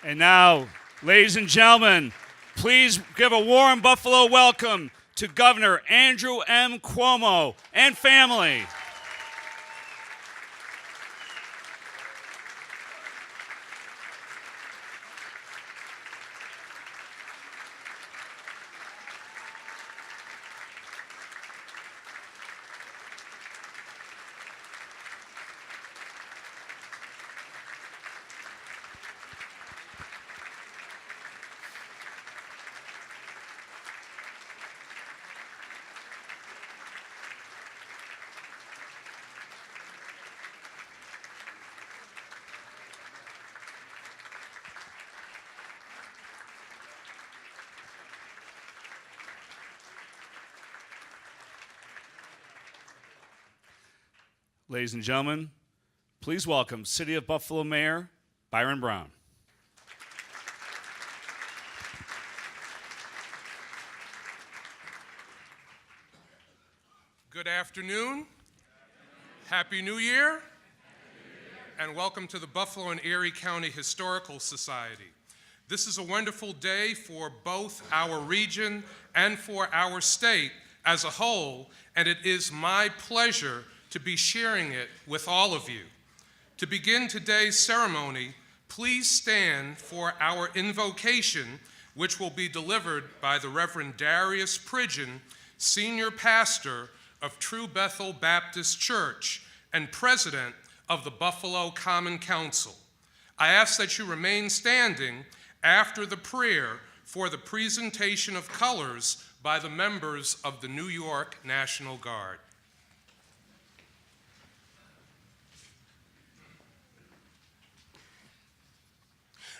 And now, ladies and gentlemen, please give a warm Buffalo welcome to Governor Andrew M. Cuomo and family. Ladies and gentlemen, please welcome City of Buffalo Mayor Byron Brown. Good afternoon. Happy New Year. And welcome to the Buffalo and Erie County Historical Society. This is a wonderful day for both our region and for our state as a whole, and it is my pleasure to be sharing it with all of you. To begin today's ceremony, please stand for our invocation, which will be delivered by the Reverend Darius Pridgeon, Senior Pastor of True Bethel Baptist Church and President of the Buffalo Common Council. I ask that you remain standing after the prayer for the presentation of colors by the members of the New York National Guard.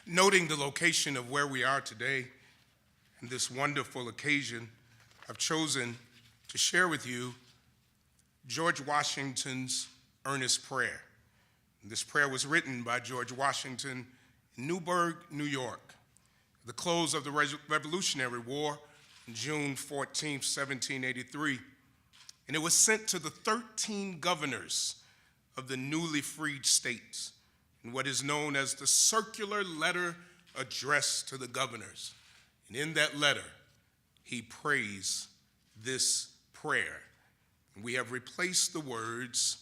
Noting the location of where we are today and this wonderful occasion, I've chosen to share with you George Washington's earnest prayer. This prayer was written by George Washington in Newburgh, New York, at the close of the Revolutionary War on June 14, 1783. And it was sent to the 13 governors of the newly freed states in what is known as the circular letter addressed to the governors. And in that letter, he prays this prayer. And we have replaced the words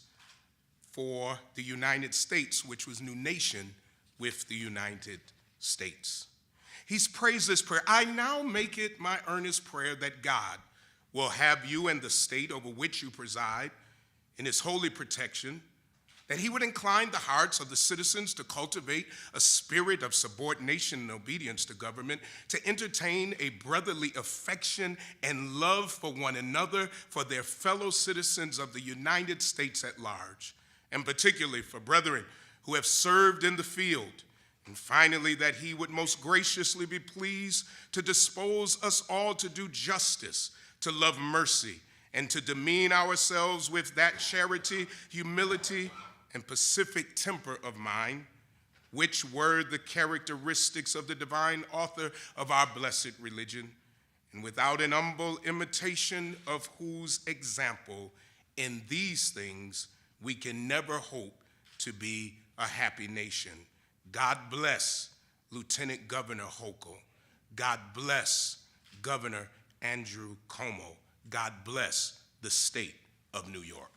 for the United States, which was new nation, with the United States. He's praised this prayer. I now make it my earnest prayer that God will have you and the state over which you preside in his holy protection, that he would incline the hearts of the citizens to cultivate a spirit of subordination and obedience to government, to entertain a brotherly affection and love for one another, for their fellow citizens of the United States at large, and particularly for brethren who have served in the field. And finally, that he would most graciously be pleased to dispose us all to do justice, to love mercy, and to demean ourselves with that charity, humility, and pacific temper of mind, which were the characteristics of the divine author of our blessed religion, and without an humble imitation of whose example in these things we can never hope to be a happy nation. God bless Lieutenant Governor Holcomb. God bless Governor Andrew Cuomo. God bless the state of New York.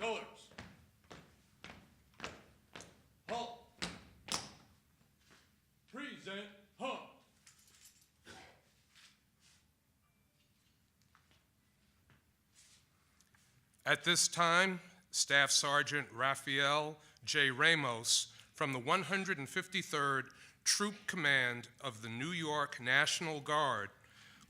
Colors. Halt. Present. Hump. At this time, Staff Sergeant Raphael J. Ramos from the 153rd Troop Command of the New York National Guard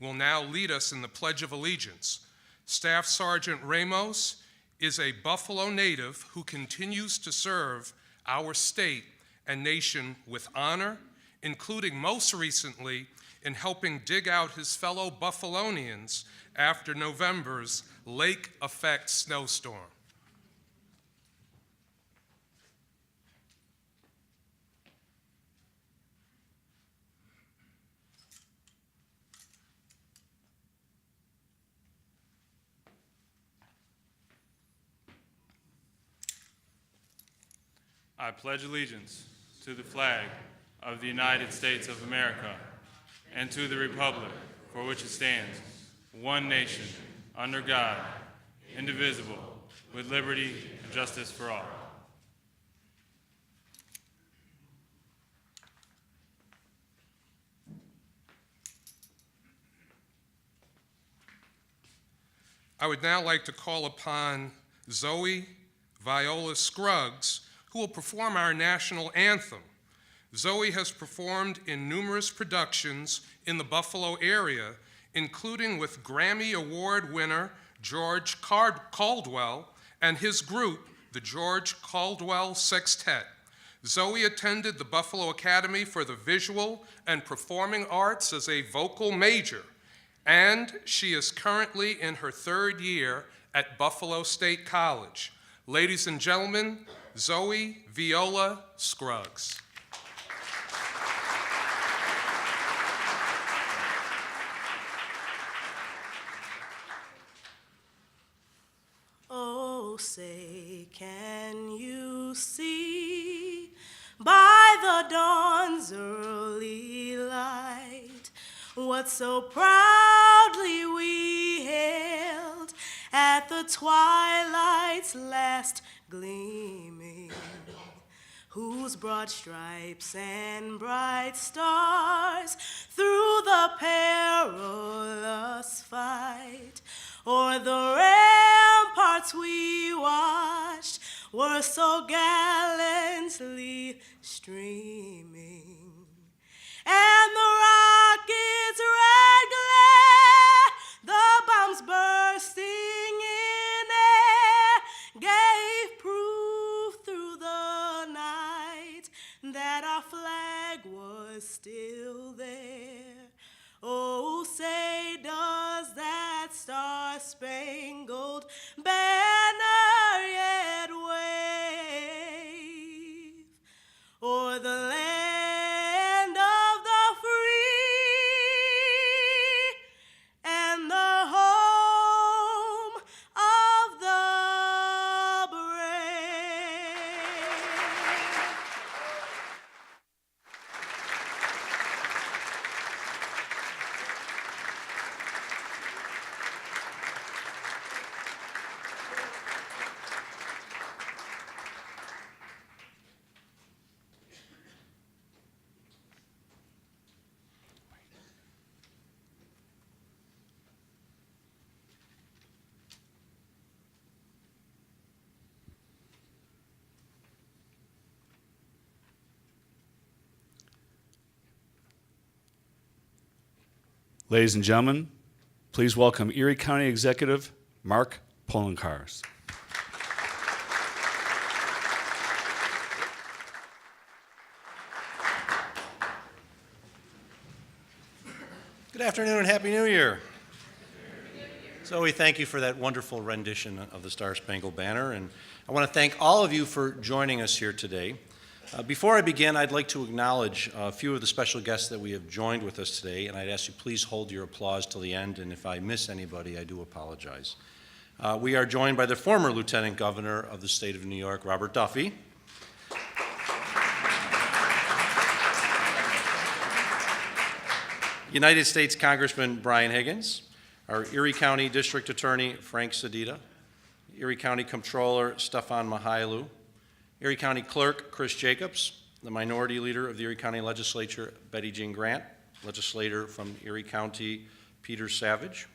will now lead us in the Pledge of Allegiance. Staff Sergeant Ramos is a Buffalo native who continues to serve our state and nation with honor, including most recently in helping dig out his fellow Buffalonians after November's lake effect snowstorm. I pledge allegiance to the flag of the United States of America and to the republic for which it stands, one nation, under God, indivisible, with liberty and justice for all. I would now like to call upon Zoe Viola Scruggs, who will perform our national anthem. Zoe has performed in numerous productions in the Buffalo area, including with Grammy Award winner George Caldwell and his group, the George Caldwell Sextet. Zoe attended the Buffalo Academy for the Visual and Performing Arts as a vocal major, and she is currently in her third year at Buffalo State College. Ladies and gentlemen, Zoe Viola Scruggs. Oh, say, can you see by the dawn's early light what so proudly we hailed at the twilight's last gleaming, whose broad stripes and bright stars through the perilous fight o'er the ramparts we watched were so gallantly streaming, and the rocket's red glare, the bombs bursting in air, gave proof through the night that our flag was still there. Oh, say, does that star-spangled banner yet wave o'er the land of the free and the home of the brave? Ladies and gentlemen, please welcome Erie County Executive Mark Poloncarz. Good afternoon and Happy New Year. Zoe, thank you for that wonderful rendition of the Star-Spangled Banner, and I want to thank all of you for joining us here today. Before I begin, I'd like to acknowledge a few of the special guests that we have joined with us today, and I'd ask you please hold your applause till the end, and if I miss anybody, I do apologize. We are joined by the former Lieutenant Governor of the state of New York, Robert Duffy. United States Congressman Brian Higgins, our Erie County District Attorney Frank Sedita, Erie County Comptroller Stefan Mihailu, Erie County Clerk Chris Jacobs, the Minority Leader of the Erie County Legislature Betty Jean Grant, Legislator from Erie County Peter Savage,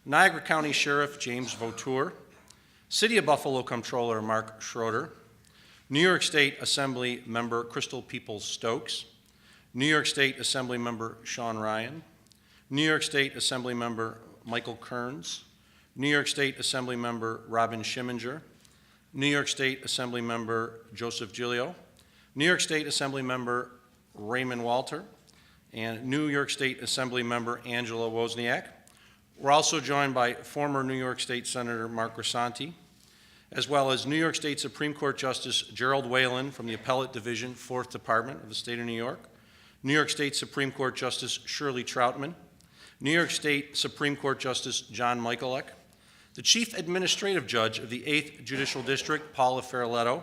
Niagara County Sheriff James Vautour, City of Buffalo Comptroller Mark Schroeder, New York State Assembly Member Crystal Peoples-Stokes, New York State Assembly Member Sean Ryan, New York State Assembly Member Michael Kearns, New York State Assembly Member Robin Schimminger, New York State Assembly Member Joseph Giglio, New York State Assembly Member Raymond Walter, and New York State Assembly Member Angela Wozniak. We're also joined by former New York State Senator Mark Grisanti, as well as New York State Supreme Court Justice Gerald Whalen from the Appellate Division, 4th Department of the State of New York, New York State Supreme Court Justice Shirley Troutman, New York State Supreme Court Justice John Michaelek, the Chief Administrative Judge of the 8th Judicial District, Paula Ferraletto,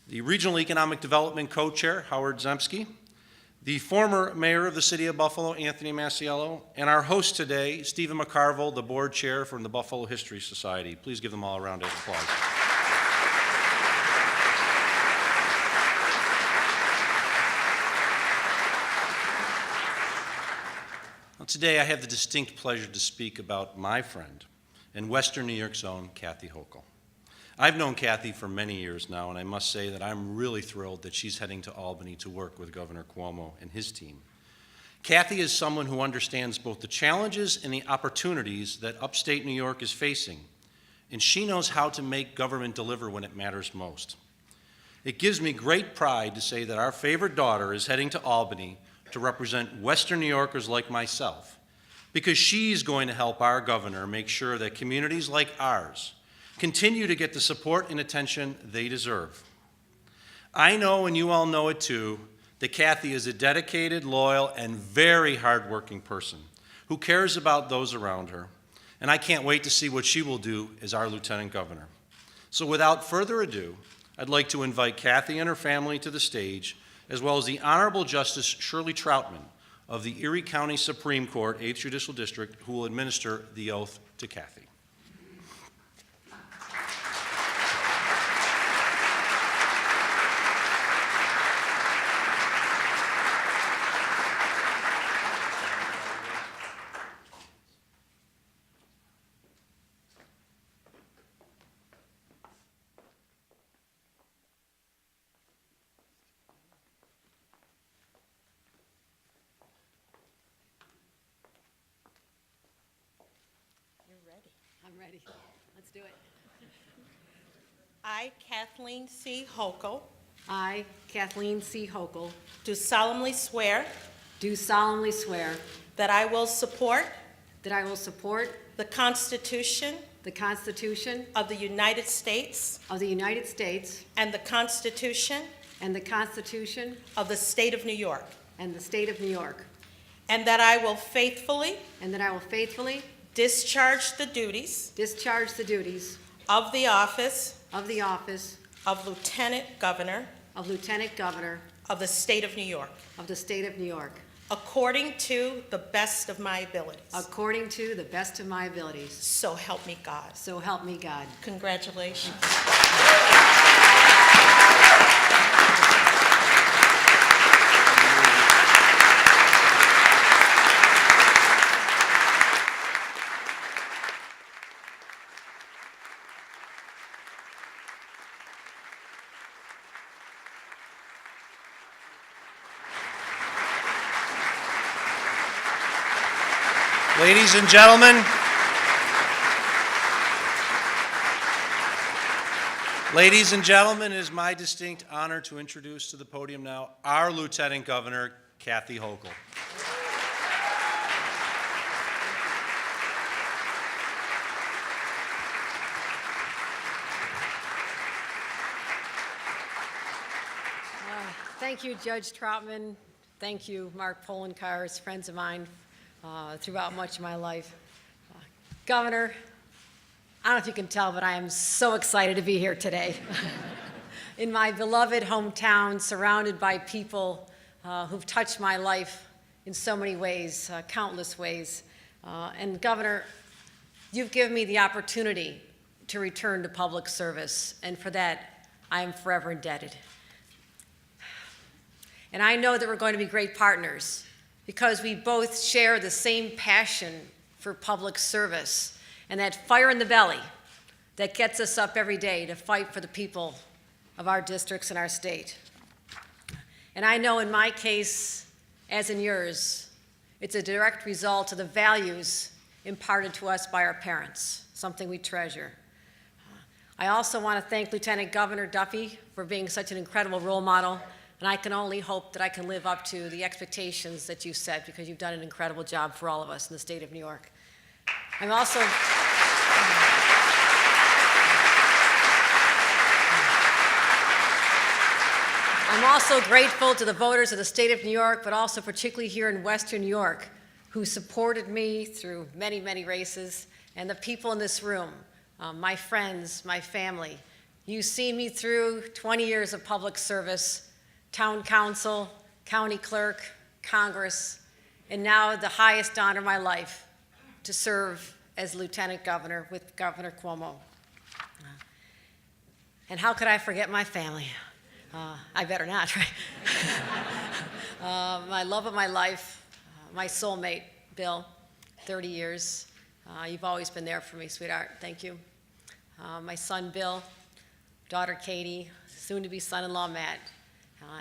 the Regional Economic Development Co-Chair, Howard Zemsky, the former Mayor of the City of Buffalo, Anthony Masiello, and our host today, Stephen McCarville, the Board Chair from the Buffalo History Society. Please give them all a round of applause. Well, today I have the distinct pleasure to speak about my friend and Western New York's own Kathy Hochul. I've known Kathy for many years now, and I must say that I'm really thrilled that she's heading to Albany to work with Governor Cuomo and his team. Kathy is someone who understands both the challenges and the opportunities that upstate New York is facing, and she knows how to make government deliver when it matters most. It gives me great pride to say that our favorite daughter is heading to Albany to represent Western New Yorkers like myself, because she's going to help our governor make sure that communities like ours continue to get the support and attention they deserve. I know, and you all know it too, that Kathy is a dedicated, loyal, and very hardworking person who cares about those around her, and I can't wait to see what she will do as our Lieutenant Governor. So without further ado, I'd like to invite Kathy and her family to the stage, as well as the Honorable Justice Shirley Troutman of the Erie County Supreme Court, 8th Judicial District, who will administer the oath to Kathy. I'm ready. Let's do it. I, Kathleen C. Hochul, I, Kathleen C. Hochul, do solemnly swear do solemnly swear that I will support that I will support the Constitution the Constitution of the United States of the United States and the Constitution and the Constitution of the State of New York, and the State of New York, and that I will faithfully and that I will faithfully discharge the duties discharge the duties of the office of the office of Lieutenant Governor of Lieutenant Governor of the State of New York, of the State of New York, according to the best of my abilities. according to the best of my abilities. So help me God. So help me God. Congratulations. Ladies and gentlemen, it is my distinct honor to introduce to the podium now our Lieutenant Governor, Kathy Hochul. Thank you, Judge Troutman. Thank you, Mark Polenkars, friends of mine throughout much of my life. Governor, I don't know if you can tell, but I am so excited to be here today. In my beloved hometown, surrounded by people who've touched my life in so many ways, countless ways. And Governor, you've given me the opportunity to return to public service, and for that, I am forever indebted. And I know that we're going to be great partners because we both share the same passion for public service and that fire in the belly that gets us up every day to fight for the people of our districts in our state. And I know in my case, as in yours, it's a direct result of the values imparted to us by our parents, something we treasure. I also want to thank Lieutenant Governor Duffy for being such an incredible role model, and I can only hope that I can live up to the expectations that you set, because you've done an incredible job for all of us in the state of New York. I'm also grateful to the voters of the state of New York, but also particularly here in Western New York, who supported me through many, many races, and the people in this room, my friends, my family. You've seen me through 20 years of public service, town council, county clerk, Congress, and now the highest honor of my life, to serve as lieutenant governor with Governor Cuomo. And how could I forget my family? I better not, right? My love of my life, my soulmate, Bill, 30 years. You've always been there for me, sweetheart. Thank you. My son, Bill, daughter, Katie, soon-to-be son-in-law, Matt,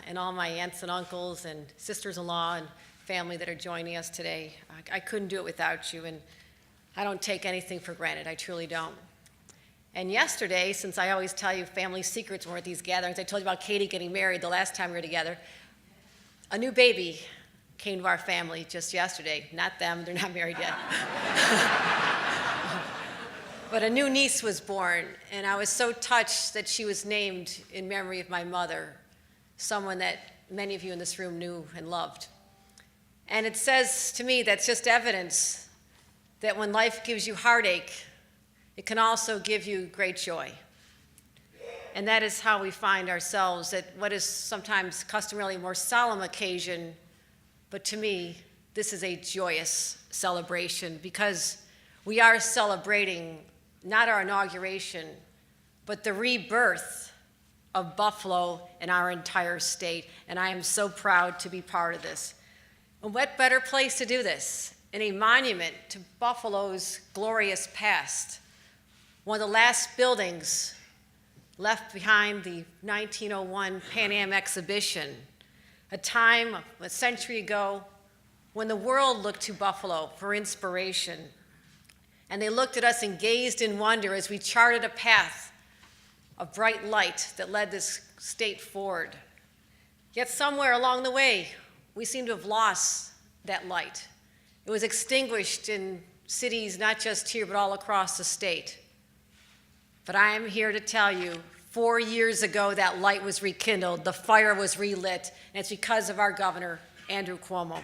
and all my aunts and uncles and sisters-in-law and family that are joining us today. I couldn't do it without you, and I don't take anything for granted. I truly don't. And yesterday, since I always tell you family secrets when we're at these gatherings, I told you about Katie getting married the last time we were together. A new baby came to our family just yesterday. Not them, they're not married yet. But a new niece was born, and I was so touched that she was named in memory of my mother, someone that many of you in this room knew and loved. And it says to me that's just evidence that when life gives you heartache, it can also give you great joy. And that is how we find ourselves at what is sometimes customarily a more solemn occasion, but to me, this is a joyous celebration, because we are celebrating not our inauguration, but the rebirth of Buffalo and our entire state, and I am so proud to be part of this. And what better place to do this? In a monument to Buffalo's glorious past. One of the last buildings left behind the 1901 Pan Am exhibition, a time a century ago when the world looked to Buffalo for inspiration. And they looked at us and gazed in wonder as we charted a path of bright light that led this state forward. Yet somewhere along the way, we seem to have lost that light. It was extinguished in cities not just here, but all across the state. But I am here to tell you, 4 years ago, that light was rekindled, the fire was relit, and it's because of our governor, Andrew Cuomo.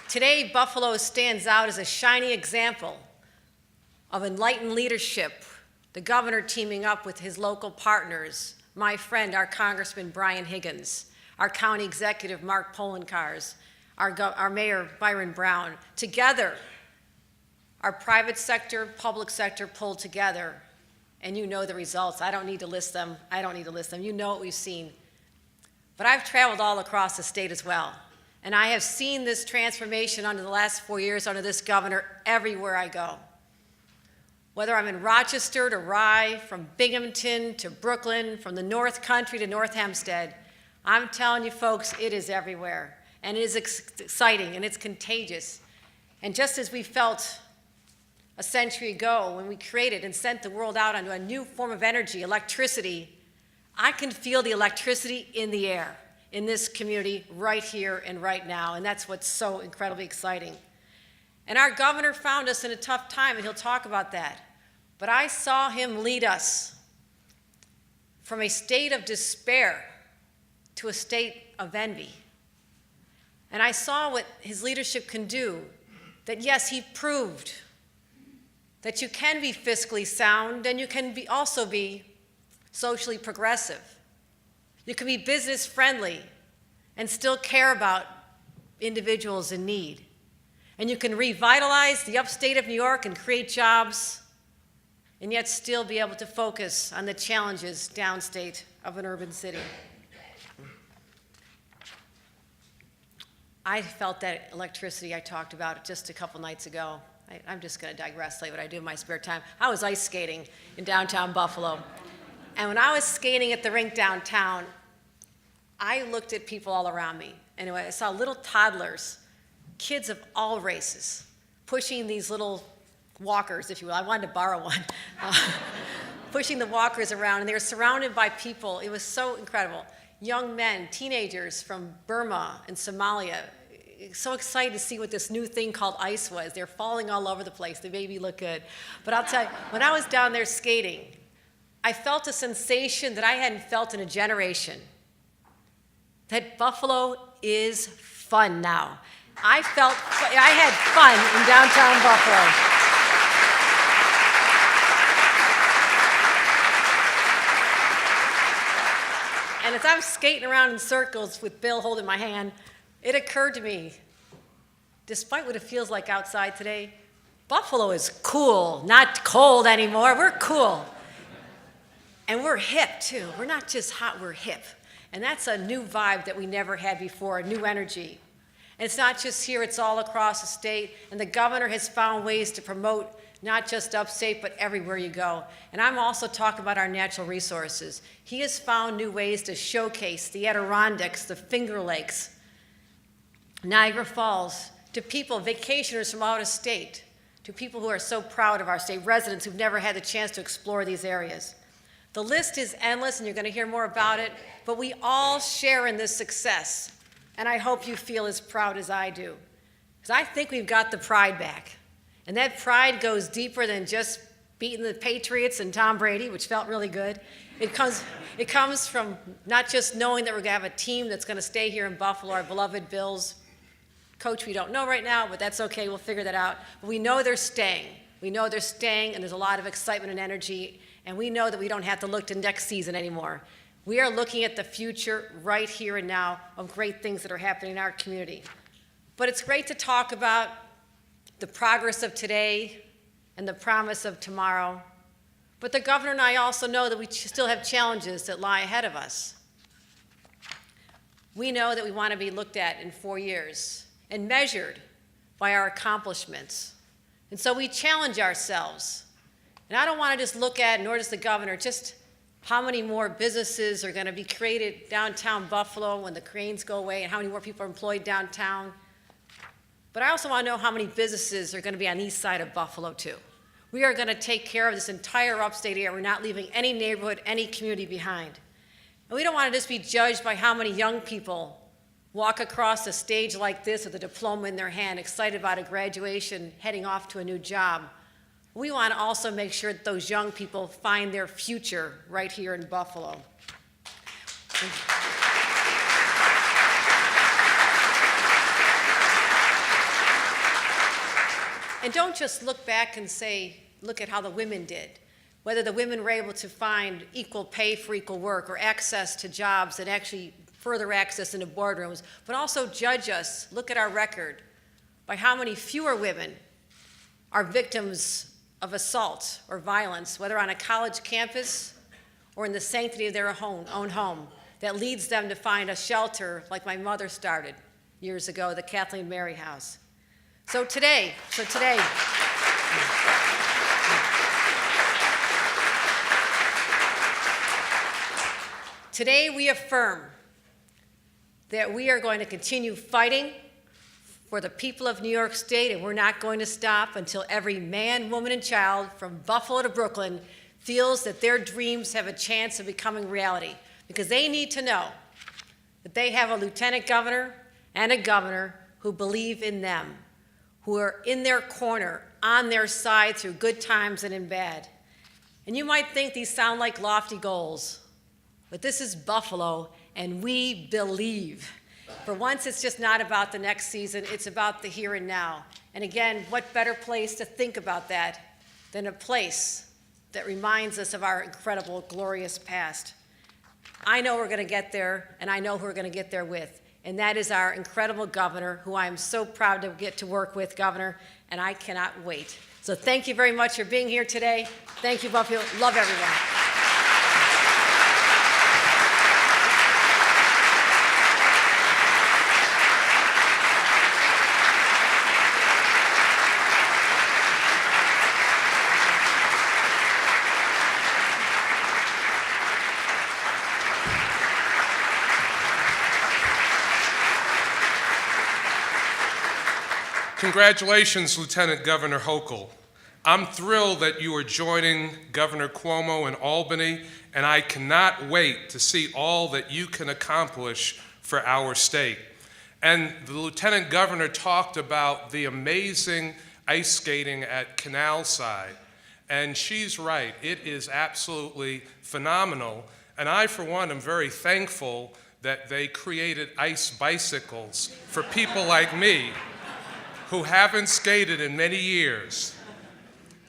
Today, Buffalo stands out as a shining example of enlightened leadership, the governor teaming up with his local partners, my friend, our Congressman Brian Higgins, our county executive, Mark Polenkars, our mayor, Byron Brown. Together, our private sector, public sector pulled together, and you know the results. I don't need to list them. You know what we've seen. But I've traveled all across the state as well, and I have seen this transformation under the last 4 years under this governor everywhere I go. Whether I'm in Rochester to Rye, from Binghamton to Brooklyn, from the North Country to North Hempstead, I'm telling you folks, it is everywhere. And it is exciting and it's contagious. And just as we felt a century ago when we created and sent the world out onto a new form of energy, electricity, I can feel the electricity in the air in this community right here and right now. And that's what's so incredibly exciting. And our governor found us in a tough time, and he'll talk about that. But I saw him lead us from a state of despair to a state of envy. And I saw what his leadership can do, that yes, he proved that you can be fiscally sound and you can also be socially progressive. You can be business friendly and still care about individuals in need. And you can revitalize the upstate of New York and create jobs, and yet still be able to focus on the challenges downstate of an urban city. I felt that electricity I talked about just a couple nights ago. I'm just going to digress, like what I do in my spare time. I was ice skating in downtown Buffalo. And when I was skating at the rink downtown, I looked at people all around me. And I saw little toddlers, kids of all races, pushing these little walkers, if you will. I wanted to borrow one. Pushing the walkers around, and they were surrounded by people. It was so incredible. Young men, teenagers from Burma and Somalia, so excited to see what this new thing called ice was. They're falling all over the place. They made me look good. But I'll tell you, when I was down there skating, I felt a sensation that I hadn't felt in a generation. That Buffalo is fun now. I had fun in downtown Buffalo. And as I'm skating around in circles with Bill holding my hand, it occurred to me, despite what it feels like outside today, Buffalo is cool, not cold anymore. We're cool. And we're hip, too. We're not just hot, we're hip. And that's a new vibe that we never had before, a new energy. And it's not just here, it's all across the state. And the governor has found ways to promote not just upstate, but everywhere you go. And I'm also talking about our natural resources. He has found new ways to showcase the Adirondacks, the Finger Lakes, Niagara Falls, to people, vacationers from out of state, to people who are so proud of our state, residents who've never had the chance to explore these areas. The list is endless, and you're going to hear more about it, but we all share in this success, and I hope you feel as proud as I do, because I think we've got the pride back. And that pride goes deeper than just beating the Patriots and Tom Brady, which felt really good. It comes from not just knowing that we're going to have a team that's going to stay here in Buffalo, our beloved Bills. Coach, we don't know right now, but that's okay. We'll figure that out. But we know they're staying. We know they're staying, and there's a lot of excitement and energy. And we know that we don't have to look to next season anymore. We are looking at the future right here and now of great things that are happening in our community. But it's great to talk about the progress of today and the promise of tomorrow. But the governor and I also know that we still have challenges that lie ahead of us. We know that we want to be looked at in 4 years and measured by our accomplishments. And so we challenge ourselves. And I don't want to just look at, nor does the governor, just how many more businesses are going to be created downtown Buffalo when the cranes go away and how many more people are employed downtown. But I also want to know how many businesses are going to be on the east side of Buffalo, too. We are going to take care of this entire upstate area. We're not leaving any neighborhood, any community behind. And we don't want to just be judged by how many young people walk across a stage like this with a diploma in their hand, excited about a graduation, heading off to a new job. We want to also make sure that those young people find their future right here in Buffalo. And don't just look back and say, look at how the women did. Whether the women were able to find equal pay for equal work or access to jobs and actually further access into boardrooms, but also judge us, look at our record, by how many fewer women are victims of assault or violence, whether on a college campus or in the sanctity of their own home, that leads them to find a shelter like my mother started years ago, the Kathleen Mary House. So today, we affirm that we are going to continue fighting for the people of New York State, and we're not going to stop until every man, woman, and child from Buffalo to Brooklyn feels that their dreams have a chance of becoming reality, because they need to know that they have a lieutenant governor and a governor who believe in them, who are in their corner, on their side through good times and in bad. And you might think these sound like lofty goals, but this is Buffalo, and we believe. For once, it's just not about the next season, it's about the here and now. And again, what better place to think about that than a place that reminds us of our incredible, glorious past. I know we're going to get there, and I know who we're going to get there with. And that is our incredible governor, who I am so proud to get to work with, Governor, and I cannot wait. So thank you very much for being here today. Thank you, Buffalo. Love everyone. Congratulations, Lieutenant Governor Holcomb. I'm thrilled that you are joining Governor Cuomo in Albany, and I cannot wait to see all that you can accomplish for our state. And the Lieutenant Governor talked about the amazing ice skating at Canal Side, and she's right. It is absolutely phenomenal, and I, for one, am very thankful that they created ice bicycles for people like me who haven't skated in many years.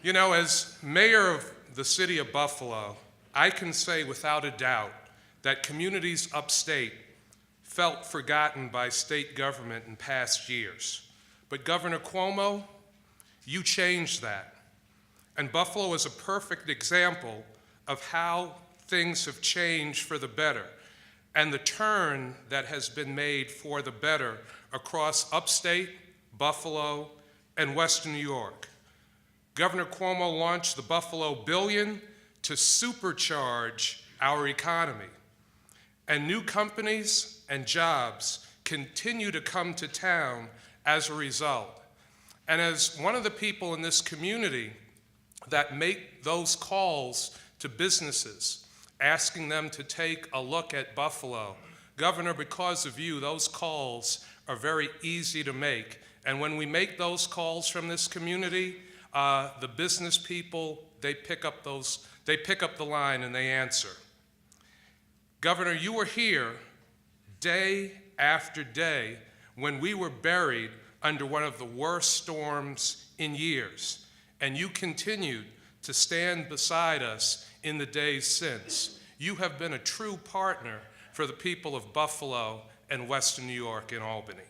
You know, as mayor of the city of Buffalo, I can say without a doubt that communities upstate felt forgotten by state government in past years. But Governor Cuomo, you changed that. And Buffalo is a perfect example of how things have changed for the better and the turn that has been made for the better across upstate, Buffalo, and Western New York. Governor Cuomo launched the Buffalo Billion to supercharge our economy. And new companies and jobs continue to come to town as a result. And as one of the people in this community that make those calls to businesses, asking them to take a look at Buffalo, Governor, because of you, those calls are very easy to make. And when we make those calls from this community, the business people, they pick up the line and they answer. Governor, you were here day after day when we were buried under one of the worst storms in years, and you continued to stand beside us in the days since. You have been a true partner for the people of Buffalo and Western New York and Albany.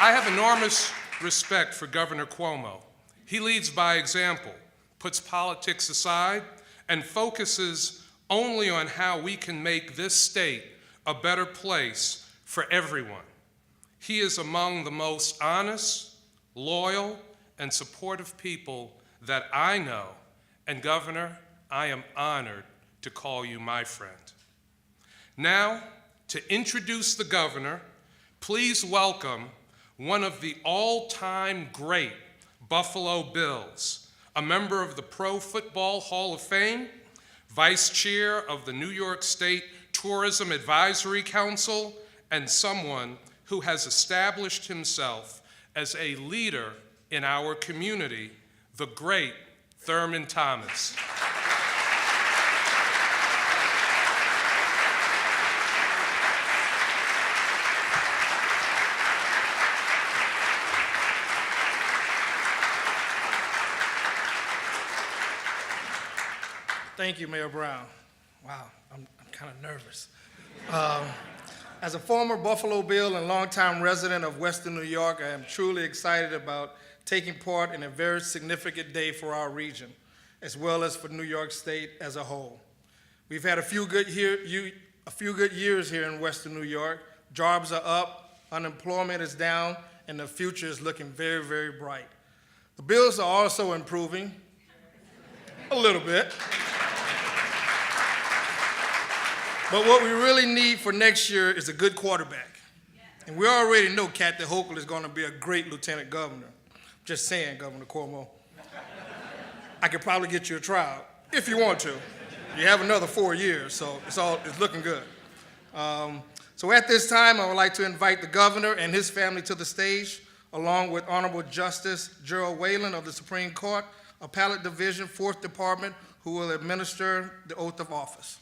I have enormous respect for Governor Cuomo. He leads by example, puts politics aside, and focuses only on how we can make this state a better place for everyone. He is among the most honest, loyal, and supportive people that I know. And Governor, I am honored to call you my friend. Now, to introduce the governor, please welcome one of the all-time great Buffalo Bills, a member of the Pro Football Hall of Fame, vice chair of the New York State Tourism Advisory Council, and someone who has established himself as a leader in our community, the great Thurman Thomas. Thank you, Mayor Brown. Wow, I'm kind of nervous. As a former Buffalo Bill and longtime resident of Western New York, I am truly excited about taking part in a very significant day for our region, as well as for New York State as a whole. We've had a few good years here in Western New York. Jobs are up, unemployment is down, and the future is looking very, very bright. The bills are also improving a little bit. But what we really need for next year is a good quarterback. And we already know Kathy Hochul is going to be a great lieutenant governor. Just saying, Governor Cuomo. I could probably get you a tryout if you want to. You have another 4 years, so it's looking good. So at this time, I would like to invite the governor and his family to the stage, along with Honorable Justice Gerald Whalen of the Supreme Court, Appellate Division, 4th Department, who will administer the oath of office.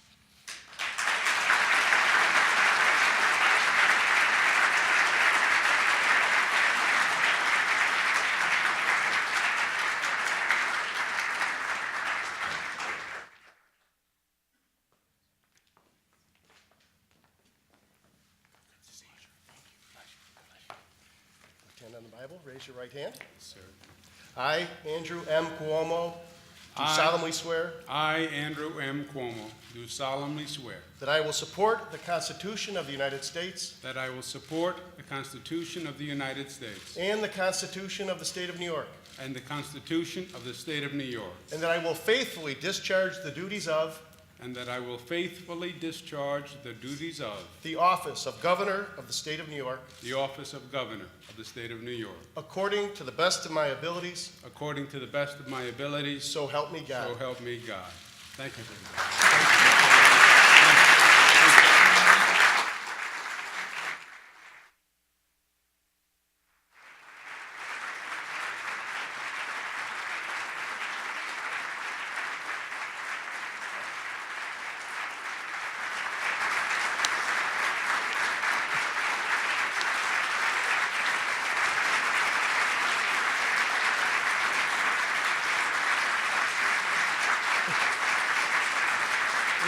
Hand on the Bible, raise your right hand. Sir. I, Andrew M. Cuomo, do solemnly swear I, Andrew M. Cuomo, do solemnly swear that I will support the Constitution of the United States that I will support the Constitution of the United States and the Constitution of the State of New York, and the Constitution of the State of New York, and that I will faithfully discharge the duties of and that I will faithfully discharge the duties of the office of Governor of the State of New York the office of Governor of the State of New York, according to the best of my abilities, according to the best of my abilities, so help me God. so help me God. Thank you.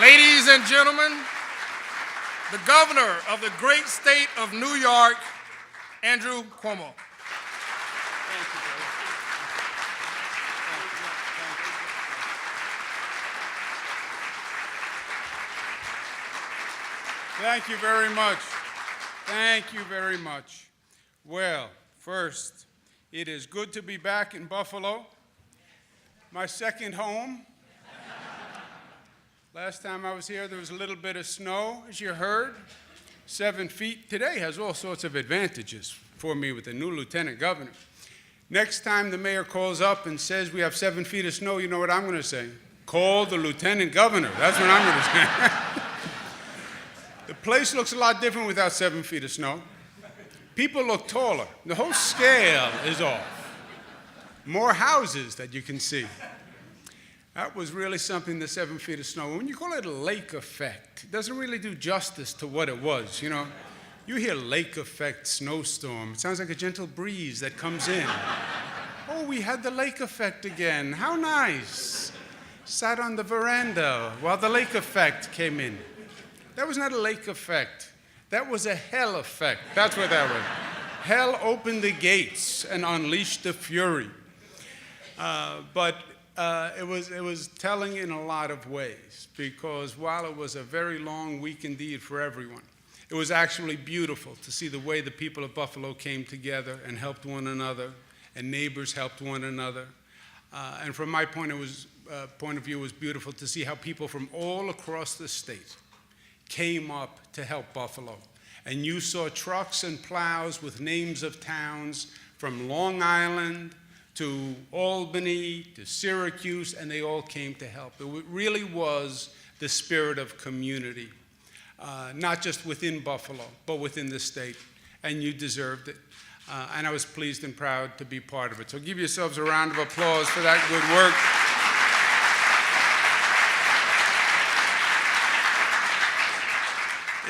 Ladies and gentlemen, the governor of the great state of New York, Andrew Cuomo. Thank you very much. Thank you very much. Well, first, it is good to be back in Buffalo, my second home. Last time I was here, there was a little bit of snow, as you heard, 7 feet. Today has all sorts of advantages for me with the new lieutenant governor. Next time the mayor calls up and says we have 7 feet of snow, you know what I'm going to say? Call the lieutenant governor. That's what I'm going to say. The place looks a lot different without 7 feet of snow. People look taller. The whole scale is off. More houses that you can see. That was really something, the 7 feet of snow. When you call it a lake effect, it doesn't really do justice to what it was, you know. You hear lake effect, snowstorm. It sounds like a gentle breeze that comes in. Oh, we had the lake effect again. How nice. Sat on the veranda while the lake effect came in. That was not a lake effect. That was a hell effect. That's what that was. Hell opened the gates and unleashed the fury. It was telling in a lot of ways, because while it was a very long week indeed for everyone, it was actually beautiful to see the way the people of Buffalo came together and helped one another, and neighbors helped one another. And from my point of view, it was beautiful to see how people from all across the state came up to help Buffalo. And you saw trucks and plows with names of towns from Long Island to Albany, to Syracuse, and they all came to help. It really was the spirit of community, not just within Buffalo, but within the state, and you deserved it. And I was pleased and proud to be part of it. So give yourselves a round of applause for that good work.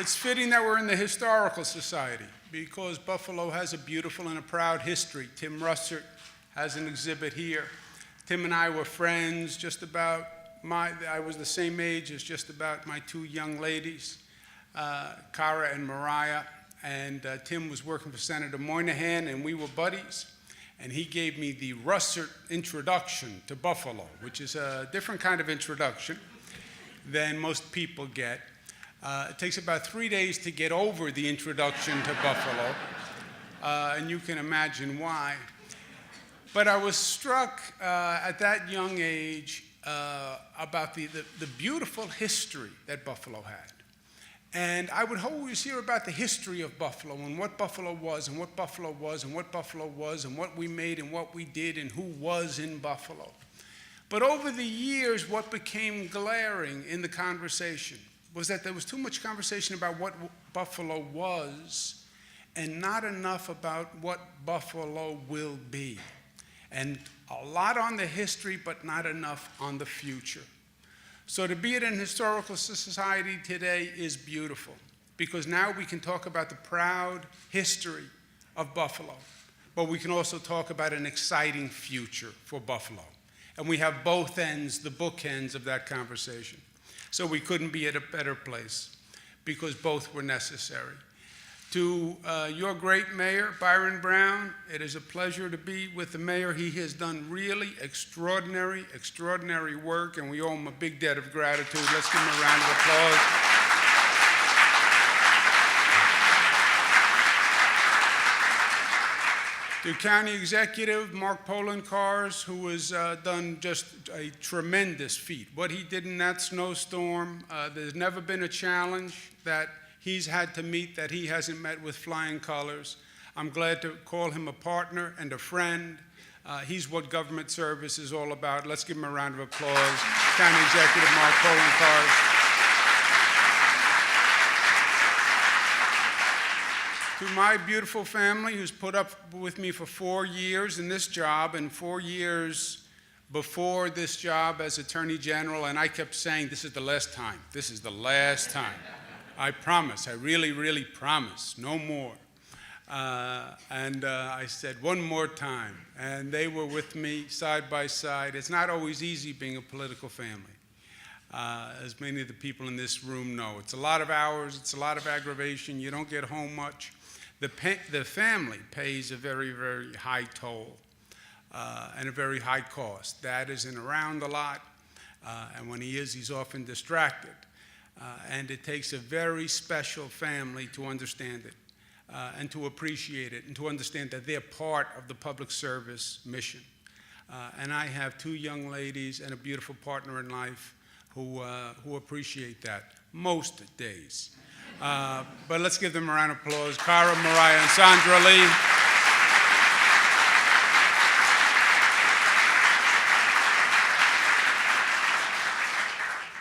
It's fitting that we're in the Historical Society, because Buffalo has a beautiful and a proud history. Tim Russert has an exhibit here. Tim and I were friends I was the same age as just about my two young ladies, Cara and Mariah, and Tim was working for Senator Moynihan, and we were buddies, and he gave me the Russert introduction to Buffalo, which is a different kind of introduction than most people get. It takes about 3 days to get over the introduction to Buffalo, and you can imagine why. But I was struck at that young age about the beautiful history that Buffalo had. And I would always hear about the history of Buffalo and what Buffalo was and what Buffalo was and what Buffalo was and what we made and what we did and who was in Buffalo. But over the years, what became glaring in the conversation was that there was too much conversation about what Buffalo was and not enough about what Buffalo will be. And a lot on the history, but not enough on the future. So to be at an historical society today is beautiful, because now we can talk about the proud history of Buffalo, but we can also talk about an exciting future for Buffalo. And we have both ends, the bookends of that conversation. So we couldn't be at a better place, because both were necessary. To your great mayor, Byron Brown, it is a pleasure to be with the mayor. He has done really extraordinary work, and we owe him a big debt of gratitude. Let's give him a round of applause. To County Executive Mark Polenkars, who has done just a tremendous feat. What he did in that snowstorm, there's never been a challenge that he's had to meet that he hasn't met with flying colors. I'm glad to call him a partner and a friend. He's what government service is all about. Let's give him a round of applause. County Executive Mark Polenkars. To my beautiful family who's put up with me for 4 years in this job and 4 years before this job as Attorney General, and I kept saying, this is the last time. This is the last time. I promise. I really, really promise. No more. I said, one more time. And they were with me side by side. It's not always easy being a political family, as many of the people in this room know. It's a lot of hours. It's a lot of aggravation. You don't get home much. The family pays a very, very high toll and a very high cost. Dad isn't around a lot, and when he is, he's often distracted. And it takes a very special family to understand it. And to appreciate it, and to understand that they're part of the public service mission. And I have 2 young ladies and a beautiful partner in life who appreciate that most days. But let's give them a round of applause. Cara, Mariah, and Sandra Lee.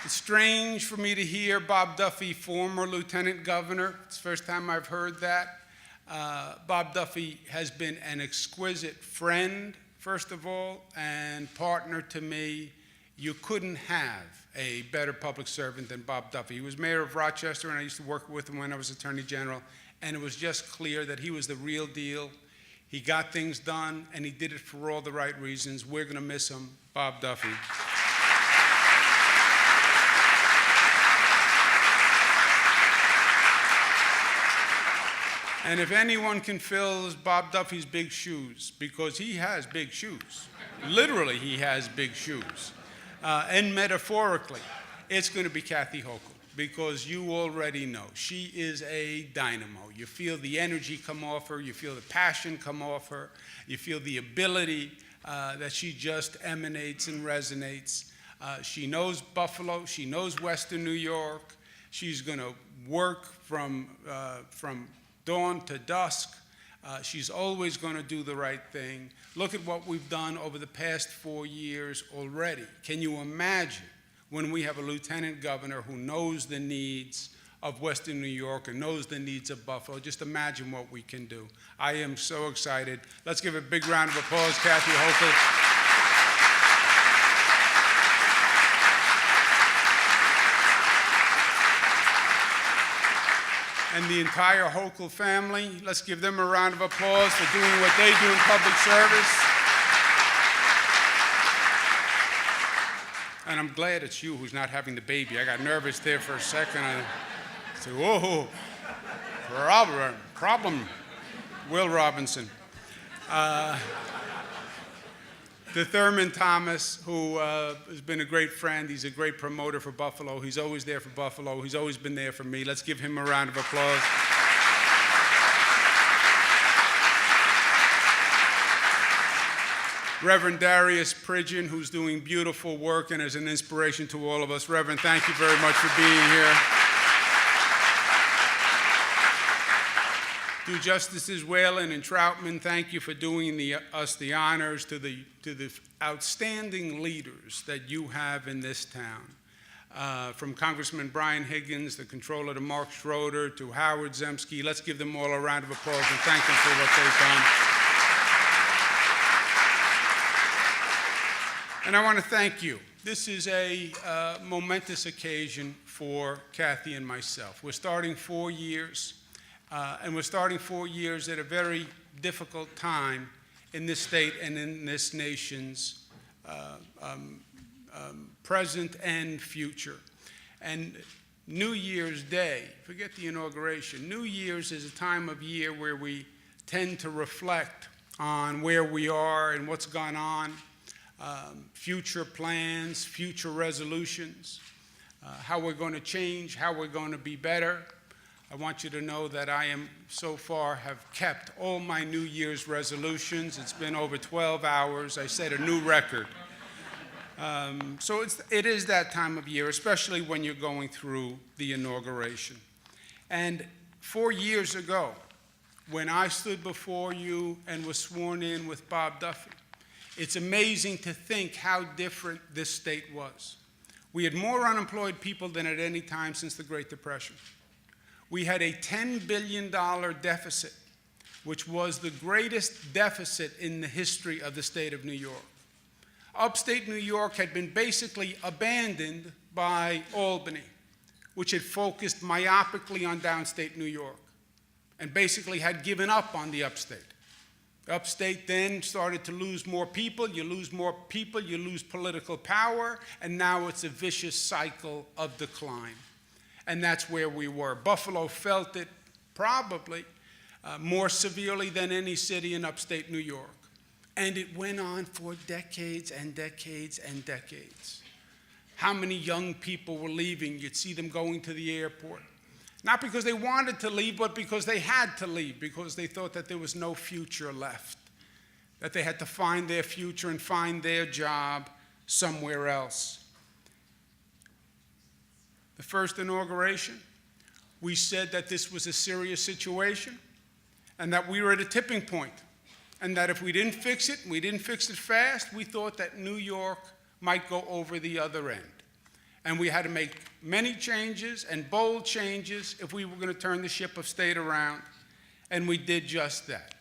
It's strange for me to hear Bob Duffy, former lieutenant governor. It's the first time I've heard that. Bob Duffy has been an exquisite friend, first of all, and partner to me. You couldn't have a better public servant than Bob Duffy. He was mayor of Rochester, and I used to work with him when I was Attorney General, and it was just clear that he was the real deal. He got things done, and he did it for all the right reasons. We're going to miss him, Bob Duffy. And if anyone can fill Bob Duffy's big shoes, because he has big shoes, literally he has big shoes, and metaphorically, it's going to be Kathy Holcomb, because you already know she is a dynamo. You feel the energy come off her, you feel the passion come off her, you feel the ability that she just emanates and resonates. She knows Buffalo, she knows Western New York. She's going to work from dawn to dusk. She's always going to do the right thing. Look at what we've done over the past 4 years already. Can you imagine when we have a lieutenant governor who knows the needs of Western New York and knows the needs of Buffalo? Just imagine what we can do. I am so excited. Let's give a big round of applause, Kathy Holcomb. And the entire Hochul family. Let's give them a round of applause for doing what they do in public service. And I'm glad it's you who's not having the baby. I got nervous there for a second. I said, whoa, problem. Will Robinson. To Thurman Thomas, who has been a great friend. He's a great promoter for Buffalo. He's always there for Buffalo. He's always been there for me. Let's give him a round of applause. Reverend Darius Pridgeon, who's doing beautiful work and is an inspiration to all of us. Reverend, thank you very much for being here. To Justices Whalen and Troutman, thank you for doing us the honors. To the outstanding leaders that you have in this town. From Congressman Brian Higgins, the Comptroller, to Mark Schroeder, to Howard Zemsky. Let's give them all a round of applause and thank them for what they've done. And I want to thank you. This is a momentous occasion for Kathy and myself. We're starting 4 years. And we're starting 4 years at a very difficult time in this state and in this nation's present and future. And New Year's Day, forget the inauguration, New Year's is a time of year where we tend to reflect on where we are and what's gone on, future plans, future resolutions, how we're going to change, how we're going to be better. I want you to know that I am, so far, have kept all my New Year's resolutions. It's been over 12 hours. I set a new record. So it is that time of year, especially when you're going through the inauguration. And 4 years ago, when I stood before you and was sworn in with Bob Duffy, it's amazing to think how different this state was. We had more unemployed people than at any time since the Great Depression. We had a $10 billion deficit, which was the greatest deficit in the history of the state of New York. Upstate New York had been basically abandoned by Albany, which had focused myopically on downstate New York and basically had given up on the upstate. Upstate then started to lose more people. You lose more people, you lose political power, and now it's a vicious cycle of decline. And that's where we were. Buffalo felt it probably more severely than any city in upstate New York. And it went on for decades and decades and decades. How many young people were leaving? You'd see them going to the airport. Not because they wanted to leave, but because they had to leave, because they thought that there was no future left, that they had to find their future and find their job somewhere else. The first inauguration, we said that this was a serious situation and that we were at a tipping point, and that if we didn't fix it, we didn't fix it fast, we thought that New York might go over the other end. And we had to make many changes and bold changes if we were going to turn the ship of state around, and we did just that.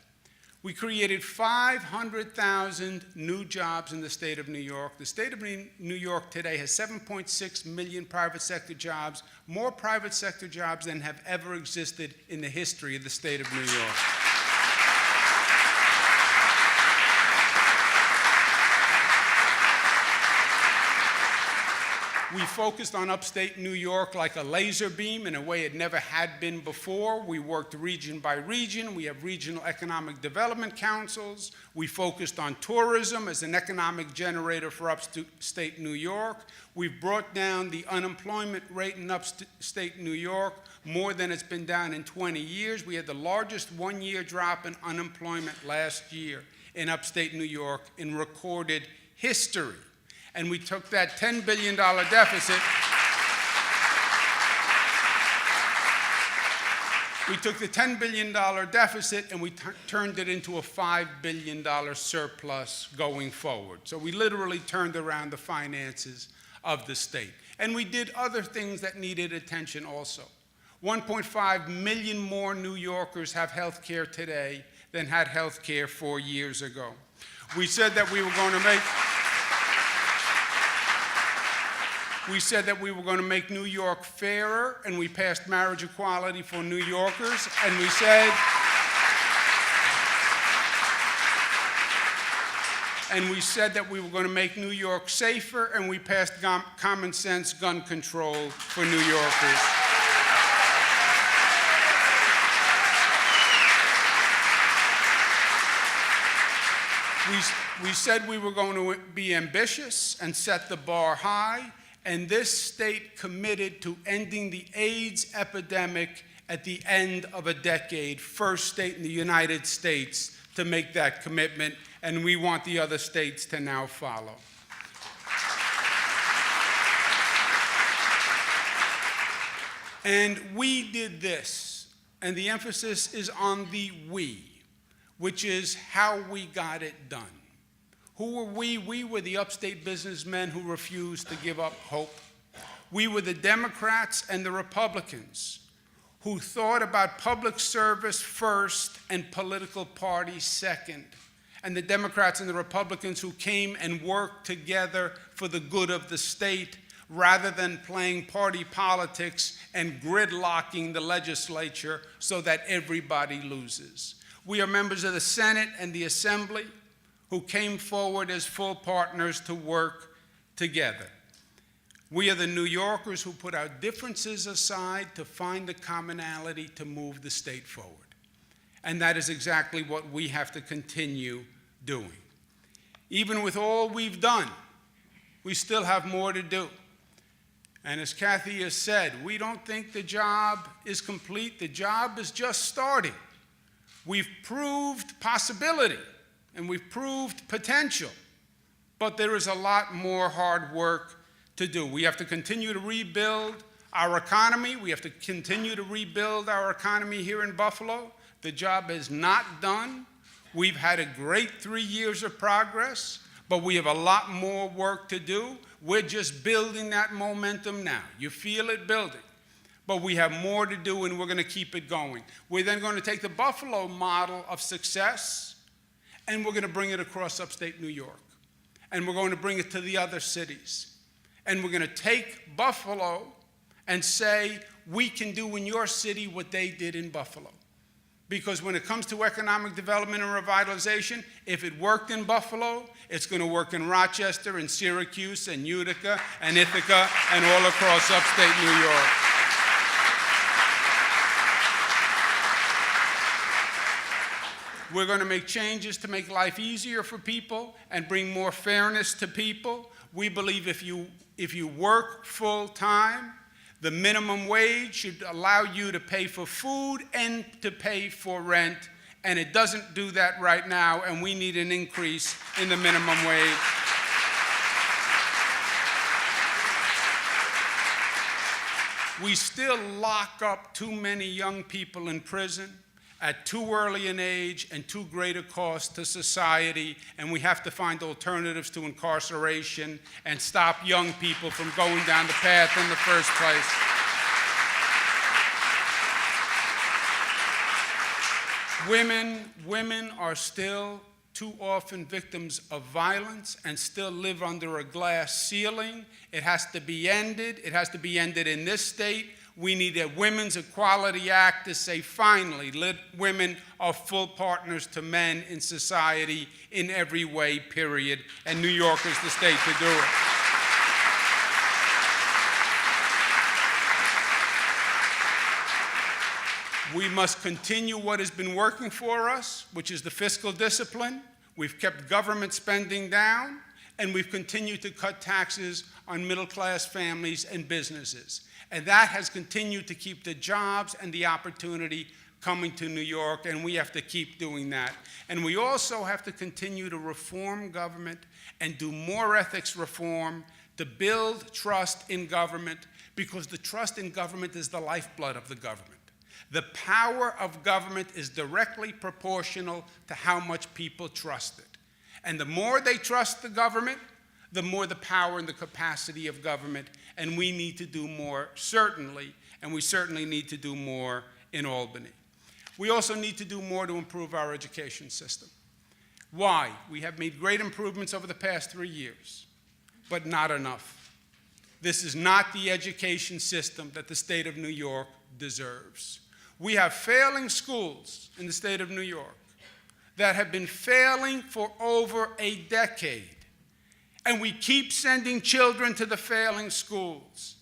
We created 500,000 new jobs in the state of New York. The state of New York today has 7.6 million private sector jobs, more private sector jobs than have ever existed in the history of the state of New York. We focused on upstate New York like a laser beam in a way it never had been before. We worked region by region. We have regional economic development councils. We focused on tourism as an economic generator for upstate New York. We've brought down the unemployment rate in upstate New York more than it's been down in 20 years. We had the largest one-year drop in unemployment last year in upstate New York in recorded history. And we took that $10 billion deficit. We took the $10 billion deficit and we turned it into a $5 billion surplus going forward. So we literally turned around the finances of the state. And we did other things that needed attention also. 1.5 million more New Yorkers have health care today than had health care 4 years ago. We said that we were going to make... We said that we were going to make New York fairer, and we passed marriage equality for New Yorkers, and we said that we were going to make New York safer, and we passed common sense gun control for New Yorkers. We said we were going to be ambitious and set the bar high. And this state committed to ending the AIDS epidemic at the end of a decade, first state in the United States to make that commitment, and we want the other states to now follow. And we did this, and the emphasis is on the we, which is how we got it done. Who were we? We were the upstate businessmen who refused to give up hope. We were the Democrats and the Republicans who thought about public service first and political parties second. And the Democrats and the Republicans who came and worked together for the good of the state rather than playing party politics and gridlocking the legislature so that everybody loses. We are members of the Senate and the Assembly who came forward as full partners to work together. We are the New Yorkers who put our differences aside to find the commonality to move the state forward. And that is exactly what we have to continue doing. Even with all we've done, we still have more to do. And as Kathy has said, we don't think the job is complete. The job is just starting. We've proved possibility, and we've proved potential, but there is a lot more hard work to do. We have to continue to rebuild our economy. We have to continue to rebuild our economy here in Buffalo. The job is not done. We've had a great 3 years of progress, but we have a lot more work to do. We're just building that momentum now. You feel it building. But we have more to do, and we're going to keep it going. We're then going to take the Buffalo model of success, and we're going to bring it across upstate New York. And we're going to bring it to the other cities. And we're going to take Buffalo and say, we can do in your city what they did in Buffalo. Because when it comes to economic development and revitalization, if it worked in Buffalo, it's going to work in Rochester and Syracuse and Utica and Ithaca and all across upstate New York. We're going to make changes to make life easier for people and bring more fairness to people. We believe if you work full time, the minimum wage should allow you to pay for food and to pay for rent, and it doesn't do that right now, and we need an increase in the minimum wage. We still lock up too many young people in prison at too early an age and too great a cost to society, and we have to find alternatives to incarceration and stop young people from going down the path in the first place. Women are still too often victims of violence and still live under a glass ceiling. It has to be ended. It has to be ended in this state. We need a Women's Equality Act to say, finally, women are full partners to men in society in every way, period. And New York is the state to do it. We must continue what has been working for us, which is the fiscal discipline. We've kept government spending down, and we've continued to cut taxes on middle-class families and businesses. And that has continued to keep the jobs and the opportunity coming to New York, and we have to keep doing that. And we also have to continue to reform government and do more ethics reform to build trust in government, because the trust in government is the lifeblood of the government. The power of government is directly proportional to how much people trust it. And the more they trust the government, the more the power and the capacity of government, and we need to do more, certainly, and we certainly need to do more in Albany. We also need to do more to improve our education system. Why? We have made great improvements over the past 3 years, but not enough. This is not the education system that the state of New York deserves. We have failing schools in the state of New York that have been failing for over a decade. And we keep sending children to the failing schools.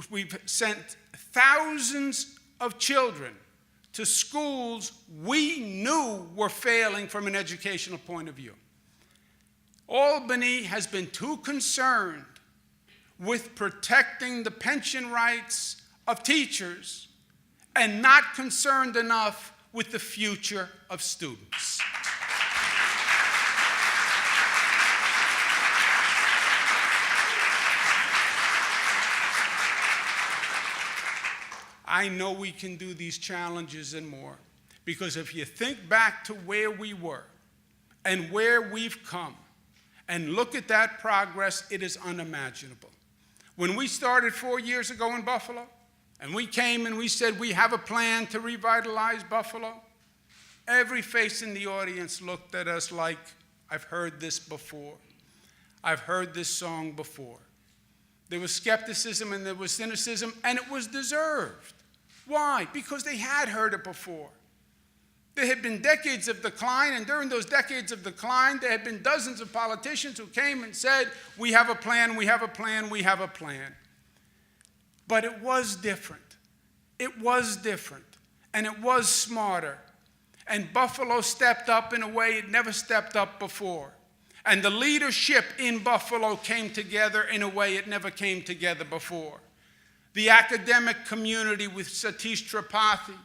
We've sent thousands of children to schools we knew were failing from an educational point of view. Albany has been too concerned with protecting the pension rights of teachers and not concerned enough with the future of students. I know we can do these challenges and more, because if you think back to where we were and where we've come and look at that progress, it is unimaginable. When we started 4 years ago in Buffalo, and we came and we said we have a plan to revitalize Buffalo, every face in the audience looked at us like, I've heard this before. I've heard this song before. There was skepticism and there was cynicism, and it was deserved. Why? Because they had heard it before. There had been decades of decline, and during those decades of decline, there had been dozens of politicians who came and said, we have a plan, we have a plan, we have a plan. But it was different. It was different, and it was smarter. And Buffalo stepped up in a way it never stepped up before. And the leadership in Buffalo came together in a way it never came together before. The academic community with Satish Tripathi,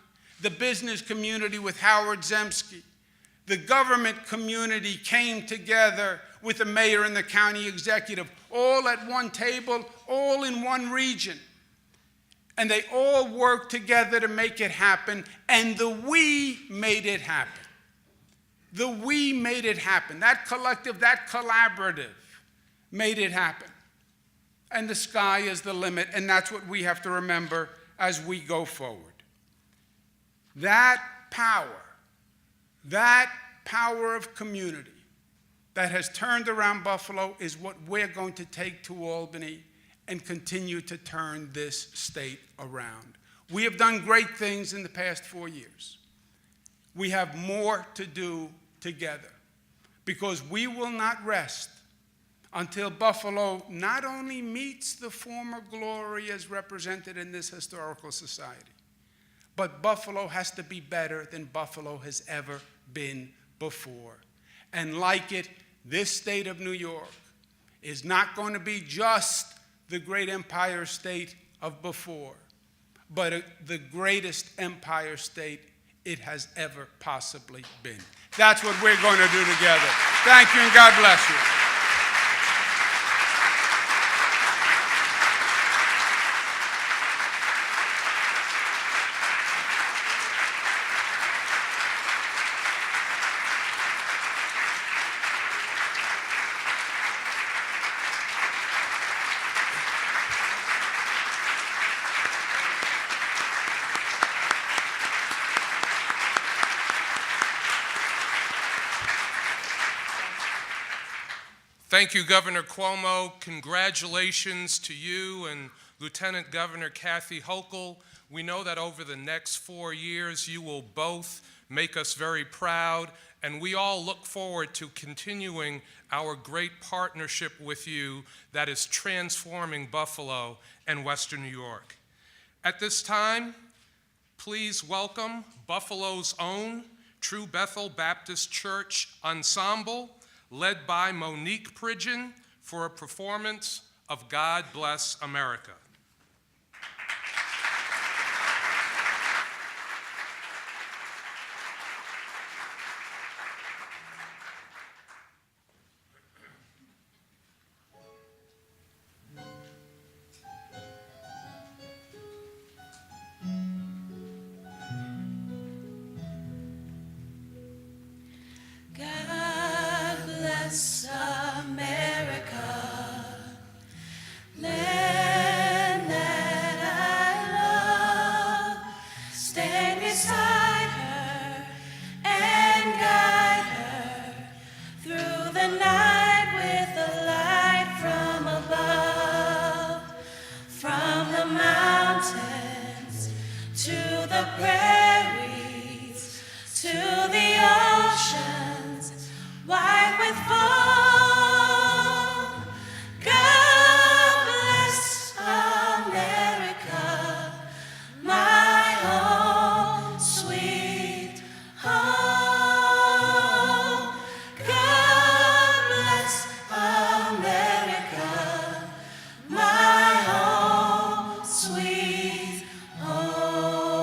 the business community with Howard Zemsky, the government community came together with the mayor and the county executive, all at one table, all in one region. And they all worked together to make it happen, and the we made it happen. The we made it happen. That collective, that collaborative made it happen. And the sky is the limit, and that's what we have to remember as we go forward. That power of community that has turned around Buffalo is what we're going to take to Albany and continue to turn this state around. We have done great things in the past 4 years. We have more to do together because we will not rest until Buffalo not only meets the former glory as represented in this historical society, but Buffalo has to be better than Buffalo has ever been before. And like it, this state of New York is not going to be just the great empire state of before, but the greatest empire state it has ever possibly been. That's what we're going to do together. Thank you, and God bless you. Thank you, Governor Cuomo. Congratulations to you and Lieutenant Governor Kathy Hochul. We know that over the next 4 years, you will both make us very proud, and we all look forward to continuing our great partnership with you that is transforming Buffalo and Western New York. At this time, please welcome Buffalo's own True Bethel Baptist Church Ensemble, led by Monique Pridgeon, for a performance of God Bless America. God bless America, land that I love. Stand beside her and guide her through the night with a light from above. From the mountains to the prairies to the oceans, white with foam. God bless America, my home, sweet home. God bless America, my home, sweet home.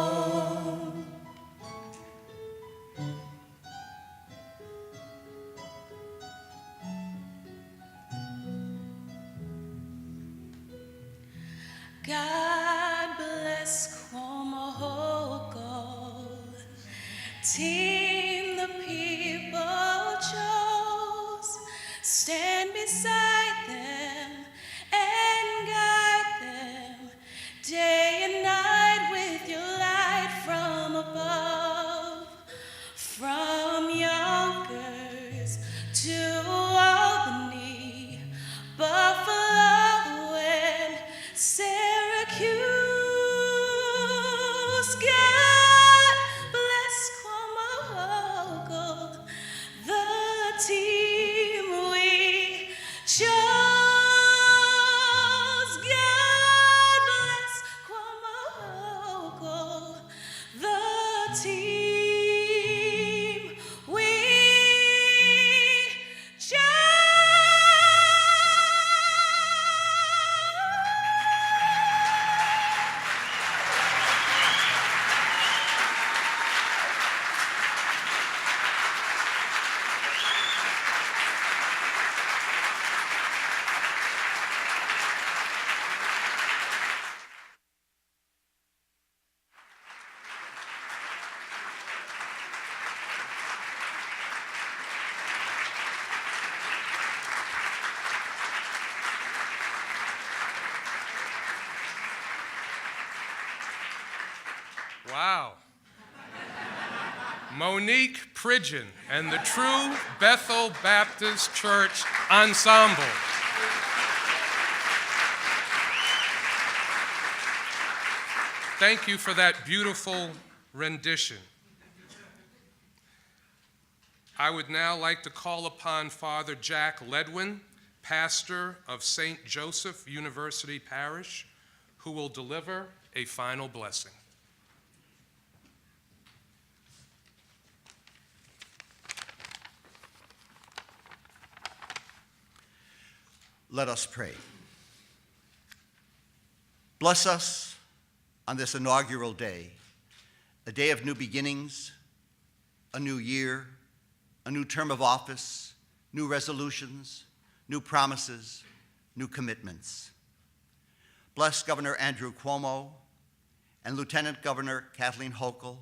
God bless Cuomo, Holcomb, team the people chose. Stand beside them and guide them day and night with your light from above. From Yonkers to Albany, Buffalo and Syracuse. God bless Cuomo, Holcomb, the team we chose. God bless Cuomo, Holcomb, the team we chose. Monique Pridgeon, and the True Bethel Baptist Church Ensemble. Thank you for that beautiful rendition. I would now like to call upon Father Jack Ledwin, pastor of St. Joseph University Parish, who will deliver a final blessing. Let us pray. Bless us on this inaugural day, a day of new beginnings, a new year, a new term of office, new resolutions, new promises, new commitments. Bless Governor Andrew Cuomo and Lieutenant Governor Kathleen Hochul.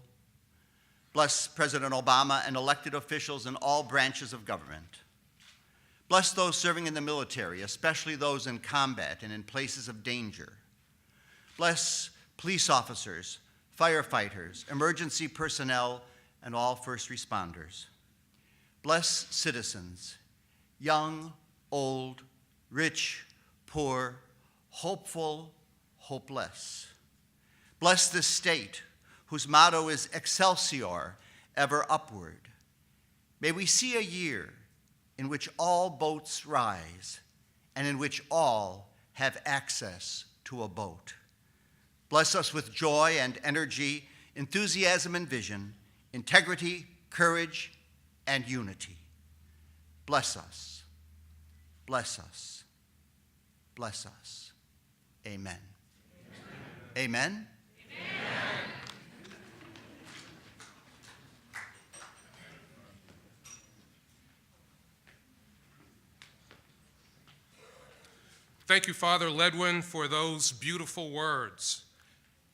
Bless President Obama and elected officials in all branches of government. Bless those serving in the military, especially those in combat and in places of danger. Bless police officers, firefighters, emergency personnel, and all first responders. Bless citizens, young, old, rich, poor, hopeful, hopeless. Bless this state, whose motto is Excelsior, ever upward. May we see a year in which all boats rise and in which all have access to a boat. Bless us with joy and energy, enthusiasm and vision, integrity, courage, and unity. Bless us. Bless us. Bless us. Amen. Amen. Amen. Thank you, Father Ledwin, for those beautiful words.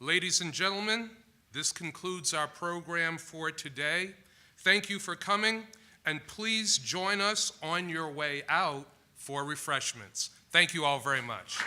Ladies and gentlemen, this concludes our program for today. Thank you for coming, and please join us on your way out for refreshments. Thank you all very much.